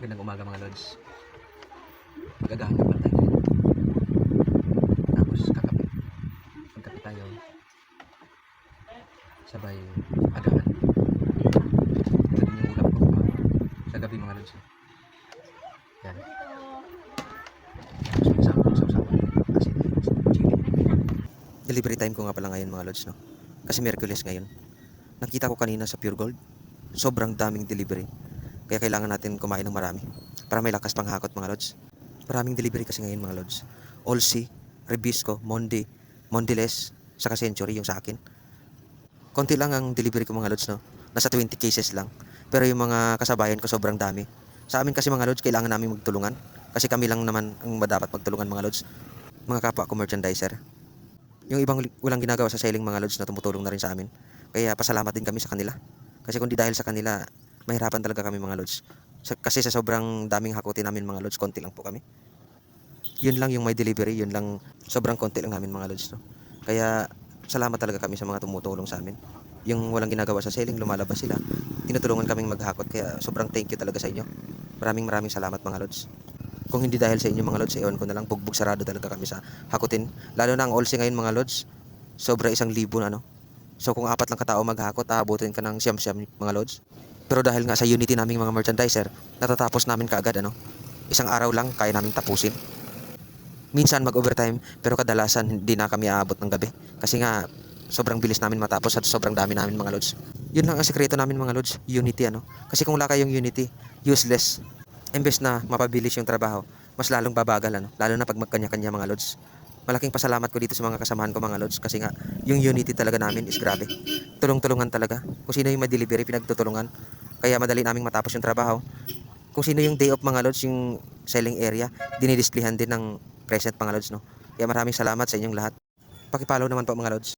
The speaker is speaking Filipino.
Magandang umaga mga lods. Magagahan na pala tayo ngayon. Tapos kakape. Magkape tayo. Sabay agahan. Ito din yung ulam ko sa gabi mga lods. Yan. So isang asin, chili. Delivery time ko nga pala ngayon mga lods, no? Kasi Miyerkules ngayon. Nakita ko kanina sa Pure Gold. Sobrang daming delivery. Kaya kailangan natin kumain ng marami para may lakas pang hakot mga lods. Maraming delivery kasi ngayon mga lods. Olsi, Rebisco, Mondi, Mondiles, saka Century yung sa akin. Konti lang ang delivery ko mga lods, no? Nasa 20 cases lang. Pero yung mga kasabayan ko sobrang dami. Sa amin kasi mga lods, kailangan namin magtulungan. Kasi kami lang naman ang dapat magtulungan mga lods. Mga kapwa ko merchandiser. Yung ibang walang ginagawa sa selling mga lods na tumutulong na rin sa amin. Kaya pasalamat din kami sa kanila. Kasi kung di dahil sa kanila, mahirapan talaga kami mga lods. Kasi sa sobrang daming hakutin namin mga lods, konti lang po kami. Yun lang yung may delivery, yun lang, sobrang konti lang namin mga lods, no? Kaya salamat talaga kami sa mga tumutulong sa amin. Yung walang ginagawa sa selling, lumalabas sila. Tinutulungan kaming maghakot, kaya sobrang thank you talaga sa inyo. Maraming salamat mga lods. Kung hindi dahil sa inyo mga lods, ewan ko na lang, bugbog sarado talaga kami sa hakutin. Lalo na ang Olsi ngayon mga lods, sobra 1,000 na, no? So kung 4 lang katao maghakot, aabutin ka ng siyam-siyam mga lods. Pero dahil nga sa unity naming mga merchandiser, natatapos namin kaagad, ano? Isang araw lang kaya naming tapusin. Minsan mag-overtime, pero kadalasan hindi na kami aabot ng gabi. Kasi nga, sobrang bilis namin matapos at sobrang dami namin mga lods. Yun lang ang sekreto namin mga lods, unity, ano? Kasi kung wala kayong unity, useless. Imbes na mapabilis yung trabaho, mas lalong babagal, ano? Lalo na pag magkanya-kanya mga lods. Malaking pasalamat ko dito sa mga kasamahan ko mga lods kasi nga yung unity talaga namin is grabe. Tulong-tulungan talaga. Kung sino yung ma-delivery, pinagtutulungan. Kaya madali naming matapos yung trabaho. Kung sino yung day off mga lods, yung selling area, dinidisplihan din ng present mga lods, no? Kaya maraming salamat sa inyong lahat. Paki-follow naman po mga lods.